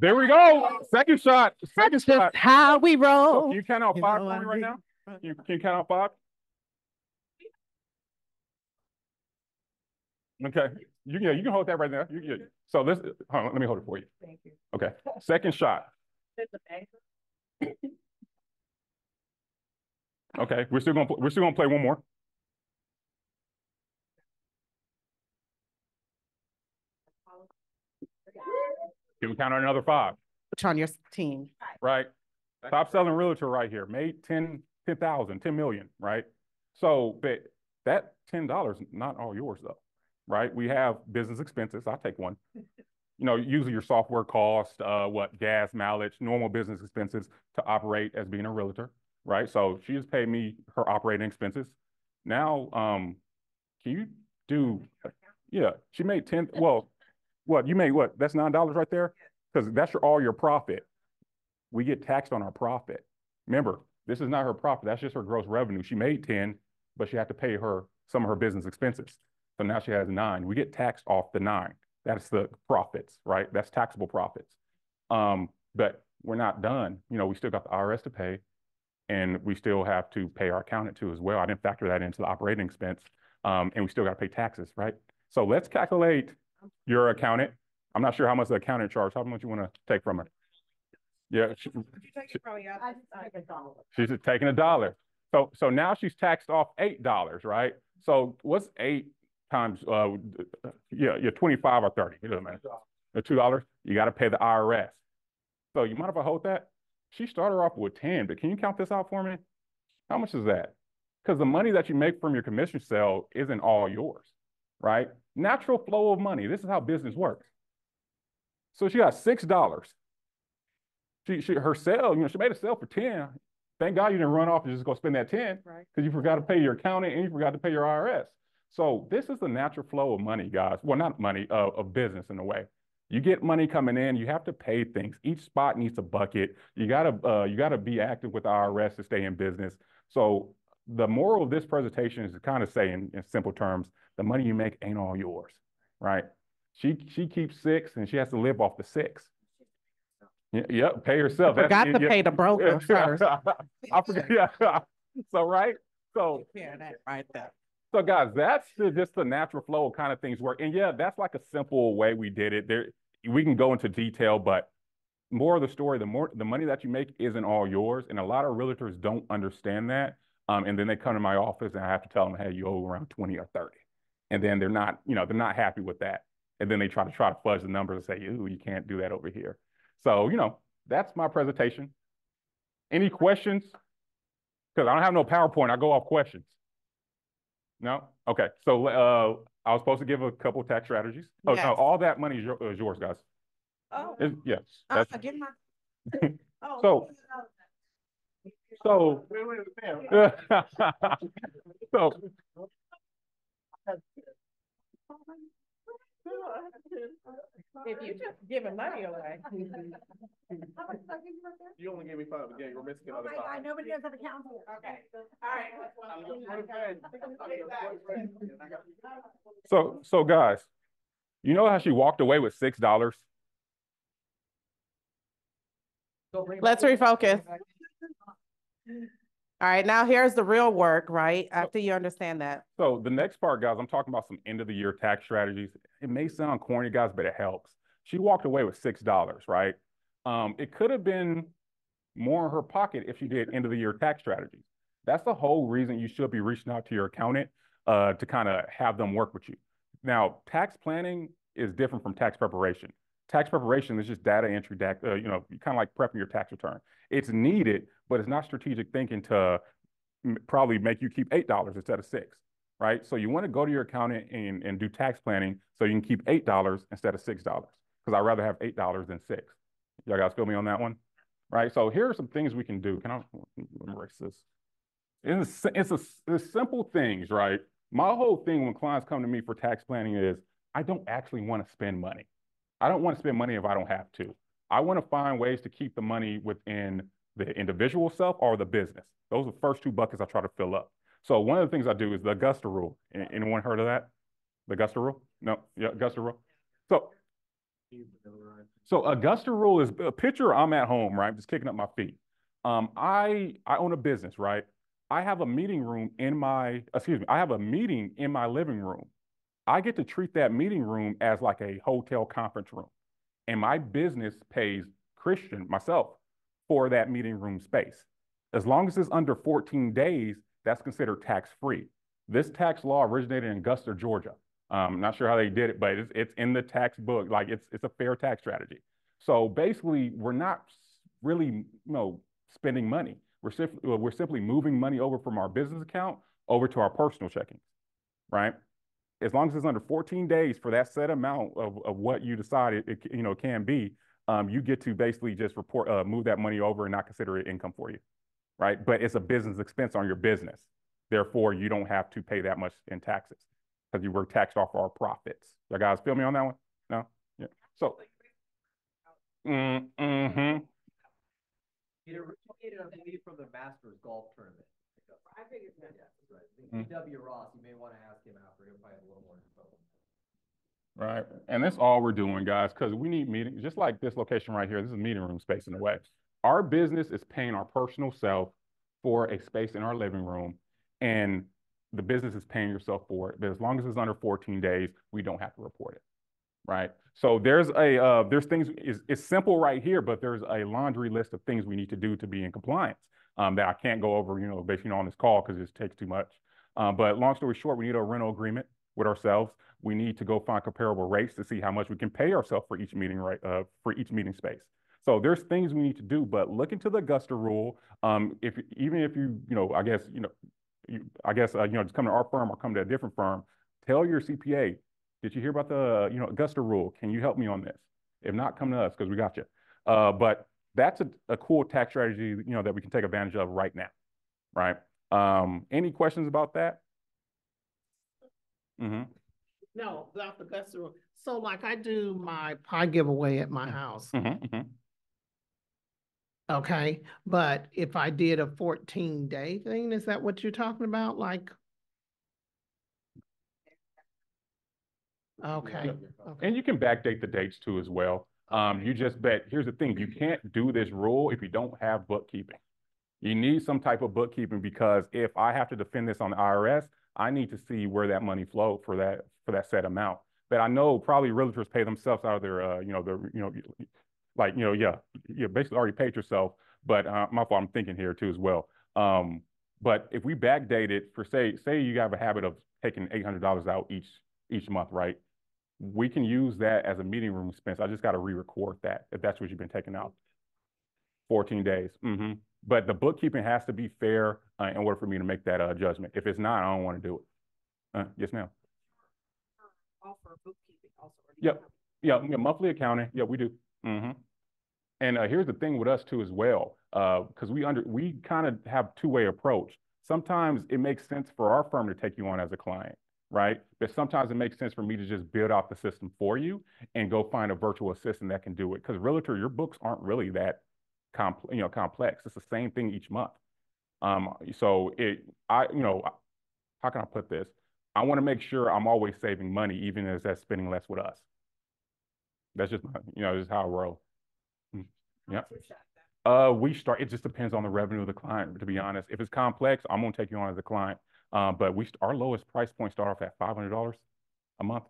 There we go. Second shot. That's just how we roll. So can you count out 5 for me right now? Can you count out 5? Okay. You can hold that right now. So hold on, let me hold it for you. Thank you. Okay. Second shot. Okay. We're still gonna play one more. Can we count on another 5? Which on your team? Right. Top selling realtor right here, made 10,000, 10 million, right? So, but that $10 not all yours though, right? We have business expenses. I'll take one. You know, usually your software cost, gas, mileage, normal business expenses to operate as being a realtor, right? So she has paid me her operating expenses. Now, can you do, yeah, she made 10, well, what, you made what? That's $9 right there? Because that's all your profit. We get taxed on our profit. Remember, this is not her profit. That's just her gross revenue. She made 10, but she had to pay her some of her business expenses. So now she has 9. We get taxed off the 9. That's the profits, right? That's taxable profits. But we're not done. You know, we still got the IRS to pay, and we still have to pay our accountant too as well. I didn't factor that into the operating expense. And we still got to pay taxes, right? So let's calculate your accountant. I'm not sure how much the accountant charge. How much you want to take from her? Yeah, she's taking $1. So now she's taxed off $8, right? So what's 8 times 25 or 30? It doesn't matter. $2. You got to pay the IRS. So you mind if I hold that? She started off with 10, but can you count this out for me? How much is that? Because the money that you make from your commission sale isn't all yours, right? Natural flow of money. This is how business works. So she got $6. Her sale, you know, she made a sale for 10. Thank God you didn't run off and just go spend that 10 because you forgot to pay your accountant and you forgot to pay your IRS. So this is the natural flow of money, guys. Well, not money, of business in a way. You get money coming in, you have to pay things. Each spot needs a bucket. You gotta be active with the IRS to stay in business. So the moral of this presentation is to kind of say in simple terms, the money you make ain't all yours, right? She keeps 6 and she has to live off the 6. Yep, pay herself. I forgot to pay the broker first. I forgot. Yeah. So right. So yeah, that right there. So guys, that's just the natural flow of kind of things work. And yeah, that's like a simple way we did it. There, we can go into detail, but more of the story, the money that you make isn't all yours, and a lot of realtors don't understand that. And then they come to my office, and I have to tell them, hey, you owe around 20 or 30, and then they're not happy with that. And then they try to fudge the numbers and say, ooh, you can't do that over here. So, that's my presentation. Any questions? Because I don't have no PowerPoint. I go off questions. No? Okay. So I was supposed to give a couple of tax strategies. Oh, yes. No, all that money is yours, guys. Oh. Yes. That's... Give my... So... So... If you just giving money away. You only gave me 5 again. You're missing another 5. Nobody has other count. Okay. All right. So guys, you know how she walked away with $6? Let's refocus. All right, now here's the real work, right? After you understand that. So the next part, guys, I'm talking about some end of the year tax strategies. It may sound corny, guys, but it helps. She walked away with $6, right? It could have been more in her pocket if she did end of the year tax strategies. That's the whole reason you should be reaching out to your accountant to kind of have them work with you. Now, tax planning is different from tax preparation. Tax preparation is just data entry, kind of like prepping your tax return. It's needed, but it's not strategic thinking to probably make you keep $8 instead of $6, right? So you want to go to your accountant and do tax planning so you can keep $8 instead of $6, because I'd rather have $8 than $6. Y'all guys feel me on that one? Right? So here are some things we can do. Can I erase this? It's simple things, right? My whole thing when clients come to me for tax planning is I don't actually want to spend money. I don't want to spend money if I don't have to. I want to find ways to keep the money within the individual self or the business. Those are the first 2 buckets I try to fill up. So one of the things I do is the Augusta rule. Anyone heard of that? The Augusta rule? No? Yeah, Augusta rule. So Augusta rule is a picture. I'm at home, right? Just kicking up my feet. I own a business, right? I have a meeting in my living room. I get to treat that meeting room as like a hotel conference room. And my business pays Christian, myself, for that meeting room space. As long as it's under 14 days, that's considered tax-free. This tax law originated in Augusta, Georgia. I'm not sure how they did it, but it's in the tax book. Like it's a fair tax strategy. So basically, we're not really, spending money. We're simply moving money over from our business account over to our personal checking, right? As long as it's under 14 days for that set amount of what you decide it can be, you get to basically just move that money over and not consider it income for you, right? But it's a business expense on your business. Therefore, you don't have to pay that much in taxes because you were taxed off our profits. You guys feel me on that one? No? Yeah. So, mm-hmm. It originated, I believe, from the Masters golf tournament. I figured that. Yeah, that's right. I think E.W. Ross, you may want to ask him after. He'll probably have a little more info. Right. And that's all we're doing, guys, because we need meetings, just like this location right here. This is meeting room space in a way. Our business is paying our personal self for a space in our living room, and the business is paying yourself for it. But as long as it's under 14 days, we don't have to report it. Right. So there's things, it's simple right here, but there's a laundry list of things we need to do to be in compliance that I can't go over, basically on this call because it takes too much. But long story short, we need a rental agreement with ourselves. We need to go find comparable rates to see how much we can pay ourselves for each meeting, for each meeting space. So there's things we need to do, but look into the Augusta rule. Even if just come to our firm or come to a different firm, tell your CPA, did you hear about the Augusta rule? Can you help me on this? If not, come to us because we got you. But that's a cool tax strategy that we can take advantage of right now, right? Any questions about that? Mm-hmm. No, about the Augusta rule. So like I do my pie giveaway at my house. Mm-hmm, mm-hmm. Okay, but if I did a 14-day thing, is that what you're talking about? Like, okay. Okay. And you can backdate the dates too as well. Here's the thing, you can't do this rule if you don't have bookkeeping. You need some type of bookkeeping because if I have to defend this on the IRS, I need to see where that money flowed for that set amount. But I know probably realtors pay themselves out of their, you basically already paid yourself. But my fault, I'm thinking here too as well. But if we backdate it for say you have a habit of taking $800 out each month, right? We can use that as a meeting room expense. I just got to re-record that if that's what you've been taking out. 14 days. Mm-hmm. But the bookkeeping has to be fair in order for me to make that judgment. If it's not, I don't want to do it. Yes, ma'am. Offer bookkeeping also. Yep. Yeah, monthly accounting. Yeah, we do. Mm-hmm. And here's the thing with us too as well, because we kind of have two-way approach. Sometimes it makes sense for our firm to take you on as a client, right? But sometimes it makes sense for me to just build out the system for you and go find a virtual assistant that can do it. Because realtor, your books aren't really that complex. It's the same thing each month. How can I put this? I want to make sure I'm always saving money, even as that's spending less with us. That's just just how I roll. Yeah. It just depends on the revenue of the client, to be honest. If it's complex, I'm gonna take you on as a client. But our lowest price point start off at $500 a month.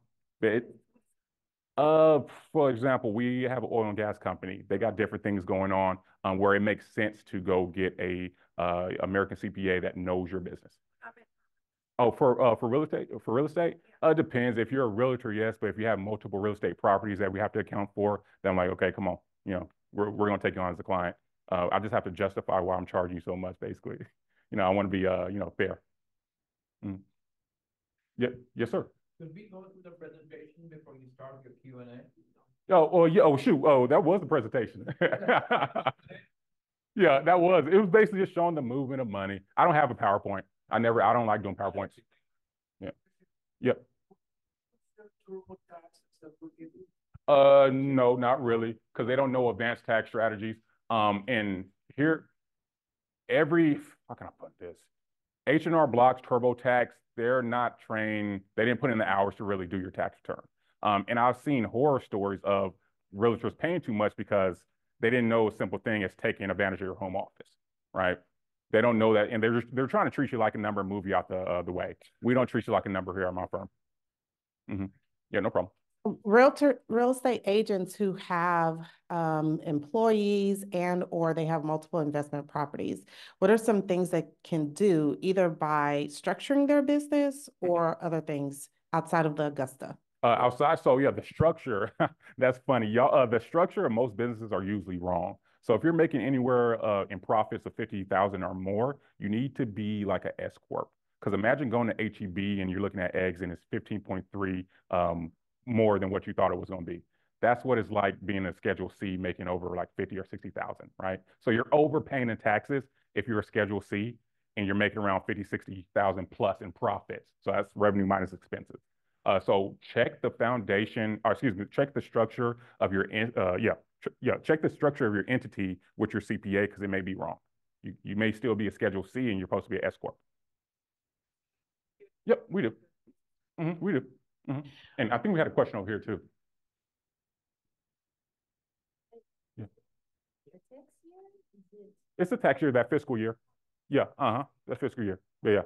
For example, we have an oil and gas company. They got different things going on where it makes sense to go get a American CPA that knows your business. Oh, for real estate? For real estate? Depends. If you're a realtor, yes, but if you have multiple real estate properties that we have to account for, then I'm like, okay, come on, we're gonna take you on as a client. I just have to justify why I'm charging you so much, basically. I want to be fair. Mm. Yeah, yes, sir. Could we go through the presentation before you start your Q&A? Oh, yeah. Oh, shoot. Oh, that was the presentation. Yeah, that was. It was basically just showing the movement of money. I don't have a PowerPoint. I don't like doing PowerPoints. Yeah. Yep. No, not really, because they don't know advanced tax strategies. And here, how can I put this? H&R Block's TurboTax, they're not trained. They didn't put in the hours to really do your tax return. And I've seen horror stories of realtors paying too much because they didn't know a simple thing as taking advantage of your home office, right? They don't know that, and they're trying to treat you like a number and move you out the way. We don't treat you like a number here at my firm. Mm-hmm. Yeah, no problem. Real estate agents who have employees or they have multiple investment properties, what are some things they can do either by structuring their business or other things outside of the Augusta? Outside, so yeah, the structure, that's funny. Y'all, the structure of most businesses are usually wrong. So if you're making anywhere in profits of 50,000 or more, you need to be like an S corp. Because imagine going to HEB and you're looking at eggs and it's 15.3 more than what you thought it was going to be. That's what it's like being a Schedule C making over like 50 or 60,000, right? So you're overpaying in taxes if you're a Schedule C and you're making around 50, 60,000 plus in profits. So that's revenue minus expenses. So check the foundation, or excuse me, check the structure of your, check the structure of your entity with your CPA because it may be wrong. You may still be a Schedule C and you're supposed to be an S corp. Yep, we do. We do. And I think we had a question over here too. Yeah. It's a tax year, that fiscal year. Yeah, that fiscal year. Yeah.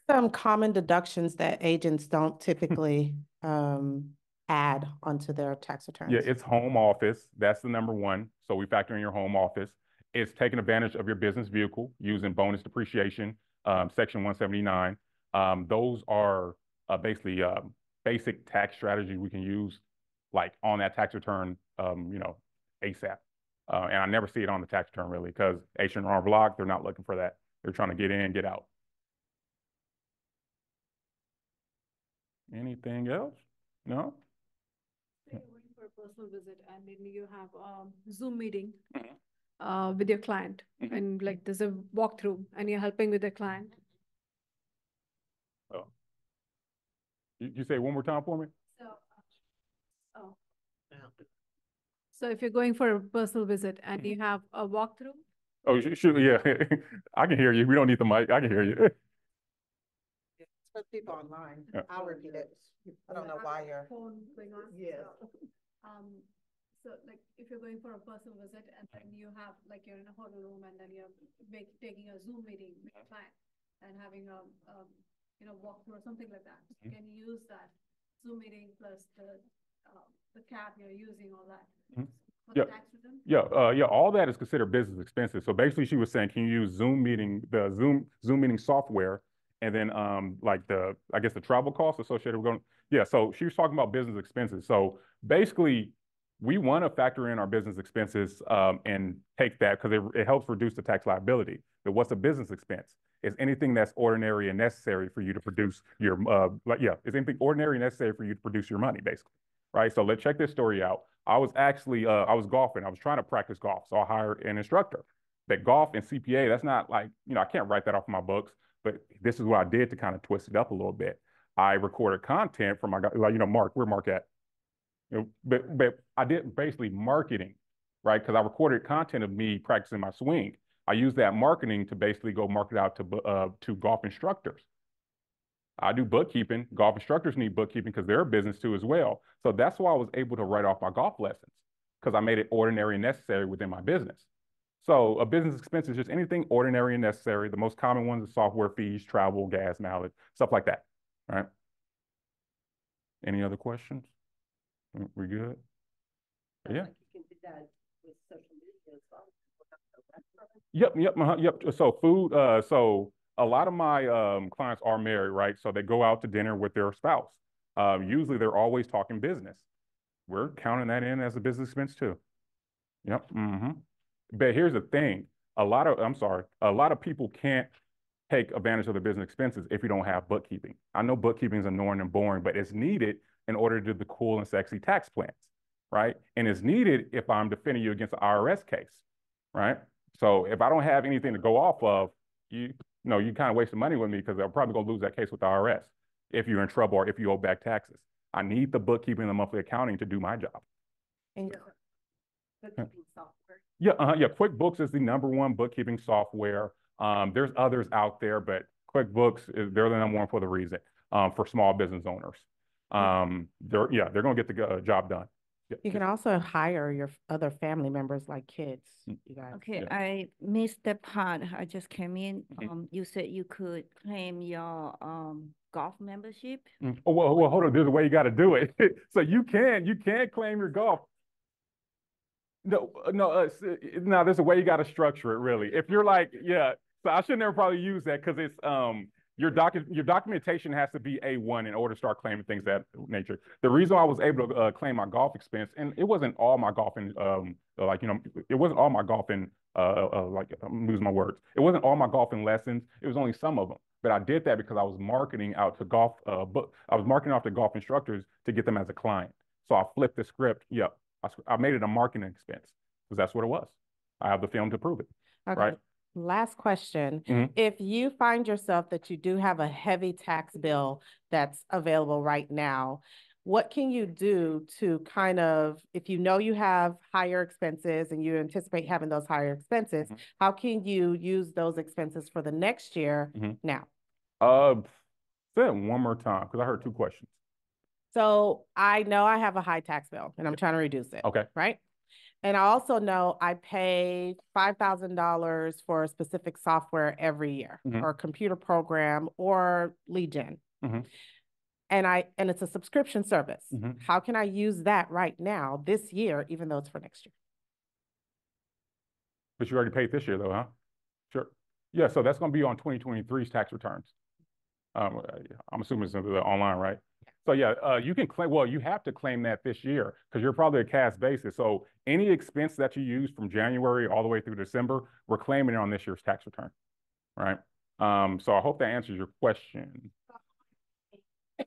Some common deductions that agents don't typically add onto their tax returns. Yeah, it's home office. That's the number one. So we factor in your home office. It's taking advantage of your business vehicle using bonus depreciation, Section 179. Those are basically basic tax strategy we can use like on that tax return, ASAP. And I never see it on the tax return really because H&R Block, they're not looking for that. They're trying to get in, get out. Anything else? No? Say you're going for a personal visit and then you have a Zoom meeting with your client and like there's a walkthrough and you're helping with the client. Oh. You say it one more time for me? So if you're going for a personal visit and you have a walkthrough. Oh, shoot, yeah. I can hear you. We don't need the mic. I can hear you. It's for people online. I'll repeat it. I don't know why you're. Phone going on. Yeah. So like if you're going for a personal visit and then you have like you're in a hotel room and then you're taking a Zoom meeting with a client and having a walkthrough or something like that. Can you use that Zoom meeting plus the cap you're using, all that? Yeah, all that is considered business expenses. So basically she was saying, can you use Zoom meeting, the Zoom meeting software, and then like the travel costs associated with going. Yeah, so she was talking about business expenses. So basically we want to factor in our business expenses and take that because it helps reduce the tax liability. But what's a business expense? It's anything that's ordinary and necessary for you to produce your, it's anything ordinary and necessary for you to produce your money, basically, right? So let's check this story out. I was actually, I was golfing. I was trying to practice golf, so I hired an instructor. But golf and CPA, that's not like, I can't write that off in my books, but this is what I did to kind of twist it up a little bit. I recorded content for my guy, Mark, where Mark at? But I did basically marketing, right? Because I recorded content of me practicing my swing. I used that marketing to basically go market out to golf instructors. I do bookkeeping. Golf instructors need bookkeeping because they're a business too as well. So that's why I was able to write off my golf lessons because I made it ordinary and necessary within my business. So a business expense is just anything ordinary and necessary. The most common ones are software fees, travel, gas, mileage, stuff like that, right? Any other questions? We good? Yeah. Like you can do that with social media as well. Yep. So food, so a lot of my clients are married, right? So they go out to dinner with their spouse. Usually they're always talking business. We're counting that in as a business expense too. Yep. But here's the thing. A lot of people can't take advantage of the business expenses if you don't have bookkeeping. I know bookkeeping is annoying and boring, but it's needed in order to do the cool and sexy tax plans, right? And it's needed if I'm defending you against an IRS case, right? So if I don't have anything to go off of, you kind of wasting money with me because I'm probably going to lose that case with the IRS if you're in trouble or if you owe back taxes. I need the bookkeeping and the monthly accounting to do my job. And bookkeeping software. Yeah. QuickBooks is the number one bookkeeping software. There's others out there, but QuickBooks they're the number one for the reason for small business owners. They're going to get the job done. You can also hire your other family members like kids, you guys. Okay, I missed the part. I just came in. You said you could claim your golf membership. Oh, well, hold on. There's a way you got to do it. So you can claim your golf. No, there's a way you got to structure it really. If you're like, so I should never probably use that because it's, your documentation has to be A1 in order to start claiming things of that nature. The reason I was able to claim my golf expense, and it wasn't all my golfing, it wasn't all my golfing, I'm losing my words. It wasn't all my golfing lessons. It was only some of them. But I did that because I was marketing out to golf, I was marketing out to golf instructors to get them as a client. So I flipped the script. Yep. I made it a marketing expense because that's what it was. I have the film to prove it. Okay. Right. Last question. Mhm. If you find yourself that you do have a heavy tax bill that's available right now, what can you do to kind of, if you know you have higher expenses and you anticipate having those higher expenses, how can you use those expenses for the next year now? Say it one more time because I heard two questions. So I know I have a high tax bill and I'm trying to reduce it. Okay. Right? And I also know I pay $5,000 for a specific software every year or a computer program or lead gen. And it's a subscription service. How can I use that right now this year, even though it's for next year? But you already paid this year though, huh? Sure. Yeah, so that's going to be on 2023's tax returns. I'm assuming it's online, right? So yeah, you can claim, well, you have to claim that this year because you're probably a cash basis. So any expense that you use from January all the way through December, we're claiming it on this year's tax return, right? So I hope that answers your question.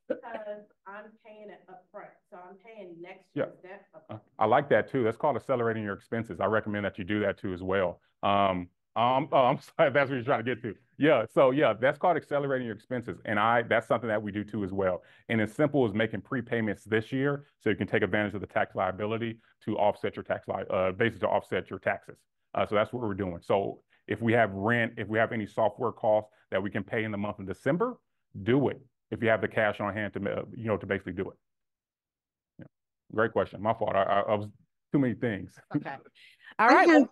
Because I'm paying it upfront, so I'm paying next year's debt upfront. I like that too. That's called accelerating your expenses. I recommend that you do that too as well. I'm sorry, that's what you're trying to get to. Yeah, so yeah, that's called accelerating your expenses. And that's something that we do too as well. And as simple as making prepayments this year so you can take advantage of the tax liability to offset your basically to offset your taxes. So that's what we're doing. So if we have rent, if we have any software costs that we can pay in the month of December, do it. If you have the cash on hand to, to basically do it. Yeah. Great question. My fault. I was too many things. Okay. All right.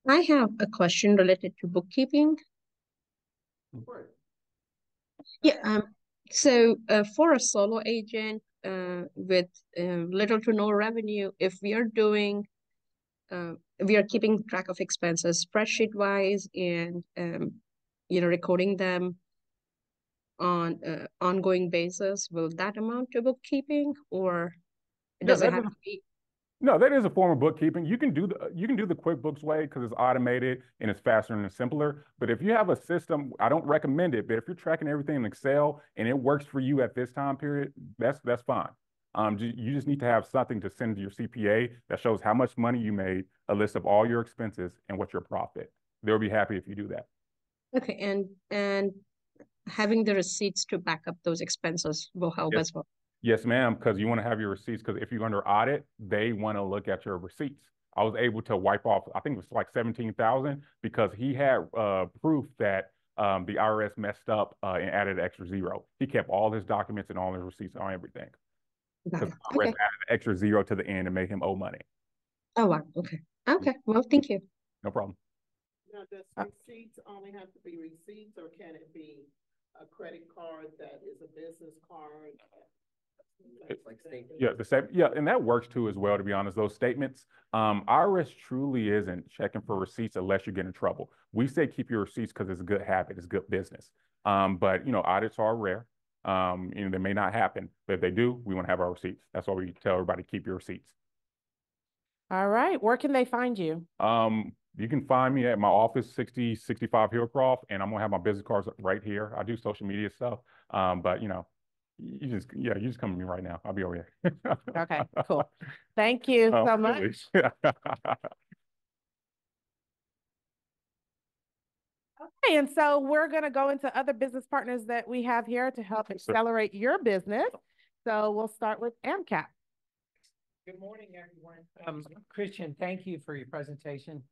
I have a question related to bookkeeping. Yeah. So for a solo agent with little to no revenue, if we are doing, we are keeping track of expenses spreadsheet wise and recording them on ongoing basis, will that amount to bookkeeping, or does it have to be? No, that is a form of bookkeeping. You can do the QuickBooks way because it's automated and it's faster and simpler. But if you have a system, I don't recommend it. But if you're tracking everything in Excel and it works for you at this time period, that's fine. You just need to have something to send to your CPA that shows how much money you made, a list of all your expenses and what's your profit. They'll be happy if you do that. Okay, and having the receipts to back up those expenses will help as well. Yes, ma'am, because you want to have your receipts, because if you're under audit, they want to look at your receipts. I was able to wipe off, I think it was like 17,000 because he had proof that the IRS messed up and added an extra zero. He kept all his documents and all his receipts on everything. Because the IRS added an extra zero to the end and made him owe money. Oh, wow. Okay. Okay. Well, thank you. No problem. Now, does receipts only have to be receipts, or can it be a credit card that is a business card? And that works too as well, to be honest. Those statements, IRS truly isn't checking for receipts unless you get in trouble. We say keep your receipts because it's a good habit, it's good business. But audits are rare. They may not happen, but if they do, we want to have our receipts. That's why we tell everybody keep your receipts. All right. Where can they find you? You can find me at my office, 6065 Hillcroft, and I'm gonna have my business cards right here. I do social media stuff, but you just come to me right now. I'll be over here. Okay, cool. Thank you so much. Okay, and so we're going to go into other business partners that we have here to help accelerate your business. So we'll start with AMCAP. Good morning, everyone. Christian, thank you for your presentation.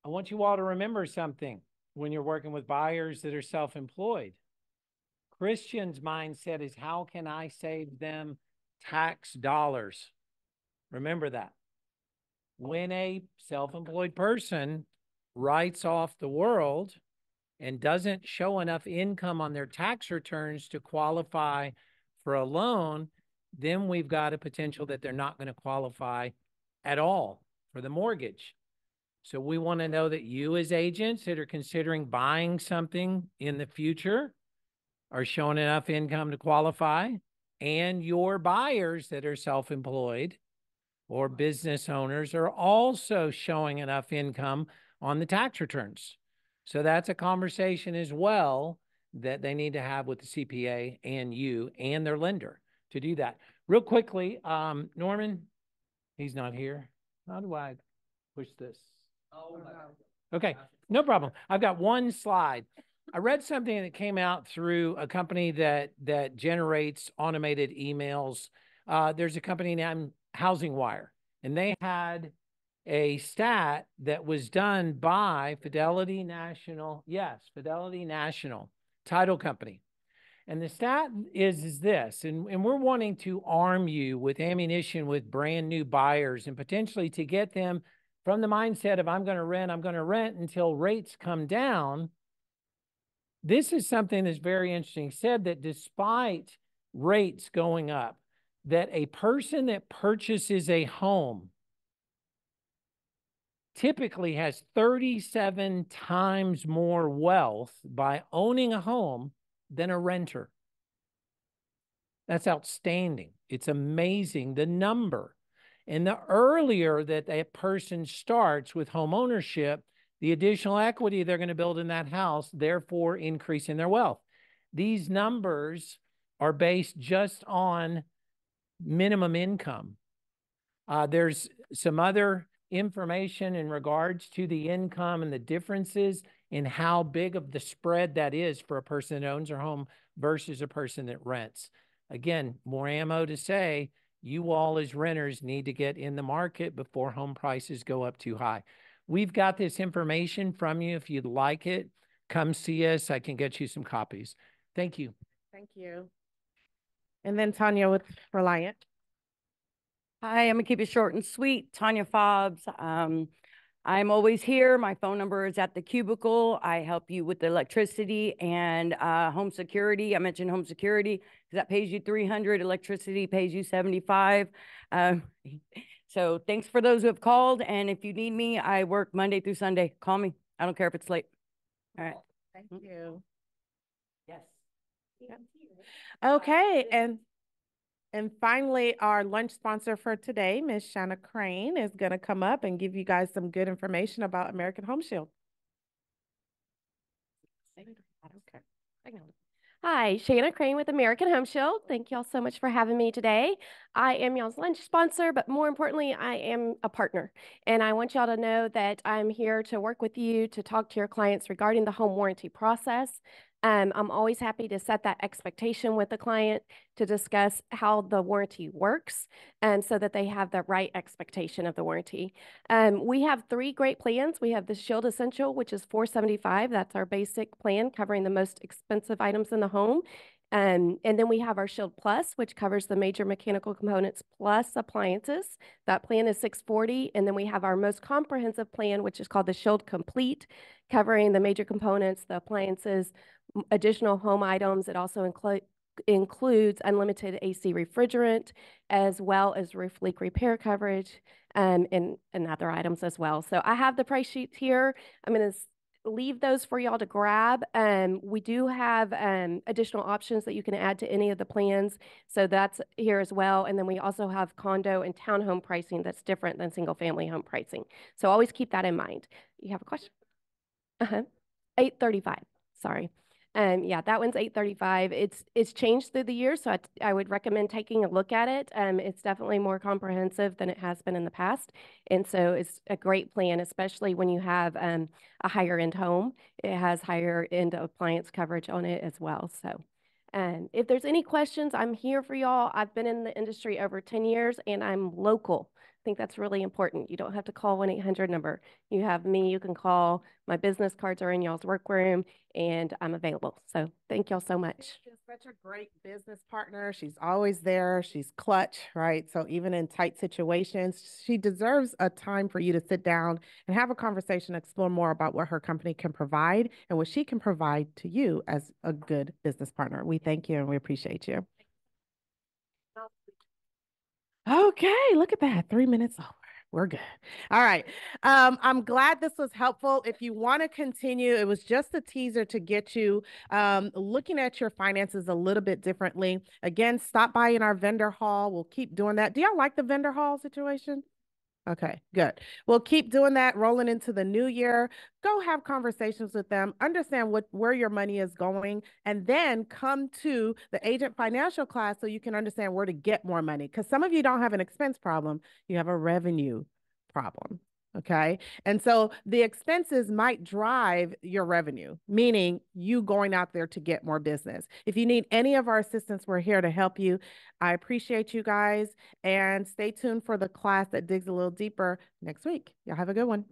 I want you all to remember something when you're working with buyers that are self-employed. Christian's mindset is, how can I save them tax dollars? Remember that. When a self-employed person writes off the world and doesn't show enough income on their tax returns to qualify for a loan, then we've got a potential that they're not going to qualify at all for the mortgage. So we want to know that you as agents that are considering buying something in the future are showing enough income to qualify, and your buyers that are self-employed or business owners are also showing enough income on the tax returns. So that's a conversation as well that they need to have with the CPA and you and their lender to do that. Real quickly, Norman, he's not here. How do I push this? Okay, no problem. I've got one slide. I read something that came out through a company that generates automated emails. There's a company named Housing Wire, and they had a stat that was done by Fidelity National. Yes, Fidelity National Title Company. And the stat is this, and we're wanting to arm you with ammunition with brand new buyers and potentially to get them from the mindset of I'm going to rent until rates come down. This is something that's very interesting. It said that despite rates going up, that a person that purchases a home typically has 37 times more wealth by owning a home than a renter. That's outstanding. It's amazing, the number. And the earlier that a person starts with home ownership, the additional equity they're going to build in that house, therefore increasing their wealth. These numbers are based just on minimum income. There's some other information in regards to the income and the differences in how big of the spread that is for a person that owns their home versus a person that rents. Again, more ammo to say, you all as renters need to get in the market before home prices go up too high. We've got this information from you. If you'd like it, come see us. I can get you some copies. Thank you. Thank you. And then Tanya with Reliant. Hi, I'm gonna keep it short and sweet. Tanya Fobbs. I'm always here. My phone number is at the cubicle. I help you with the electricity and home security. I mentioned home security because that pays you $300. Electricity pays you $75. So thanks for those who have called. And if you need me, I work Monday through Sunday. Call me. I don't care if it's late. All right. Thank you. Yes. Yep. Okay, and finally, our lunch sponsor for today, Ms. Shanna Crane, is going to come up and give you guys some good information about American Home Shield. Okay. Hi, Shanna Crane with American Home Shield. Thank y'all so much for having me today. I am y'all's lunch sponsor, but more importantly, I am a partner. And I want y'all to know that I'm here to work with you to talk to your clients regarding the home warranty process. I'm always happy to set that expectation with the client to discuss how the warranty works so that they have the right expectation of the warranty. We have 3 great plans. We have the Shield Essential, which is $475. That's our basic plan covering the most expensive items in the home. And then we have our Shield Plus, which covers the major mechanical components plus appliances. That plan is $640. And then we have our most comprehensive plan, which is called the Shield Complete, covering the major components, the appliances, additional home items. It also includes unlimited AC refrigerant, as well as roof leak repair coverage, and other items as well. So I have the price sheets here. I'm going to leave those for y'all to grab. We do have additional options that you can add to any of the plans. So that's here as well. And then we also have condo and townhome pricing that's different than single family home pricing. So always keep that in mind. You have a question? $835. Sorry. Yeah, that one's $835. It's changed through the years, so I would recommend taking a look at it. It's definitely more comprehensive than it has been in the past, and so it's a great plan, especially when you have a higher end home. It has higher end appliance coverage on it as well. So, if there's any questions, I'm here for y'all. I've been in the industry over 10 years, and I'm local. I think that's really important. You don't have to call 1-800 number. You have me. You can call. My business cards are in y'all's workroom, and I'm available. So thank y'all so much. She's such a great business partner. She's always there. She's clutch, right? So even in tight situations, she deserves a time for you to sit down and have a conversation, explore more about what her company can provide and what she can provide to you as a good business partner. We thank you and we appreciate you. Okay, look at that. 3 minutes over. We're good. All right. I'm glad this was helpful. If you want to continue, it was just a teaser to get you looking at your finances a little bit differently. Again, stop by in our vendor hall. We'll keep doing that. Do y'all like the vendor hall situation? Okay, good. We'll keep doing that rolling into the new year. Go have conversations with them, understand where your money is going, and then come to the agent financial class so you can understand where to get more money. Because some of you don't have an expense problem, you have a revenue problem. Okay. And so the expenses might drive your revenue, meaning you going out there to get more business. If you need any of our assistance, we're here to help you. I appreciate you guys and stay tuned for the class that digs a little deeper next week. Y'all have a good one.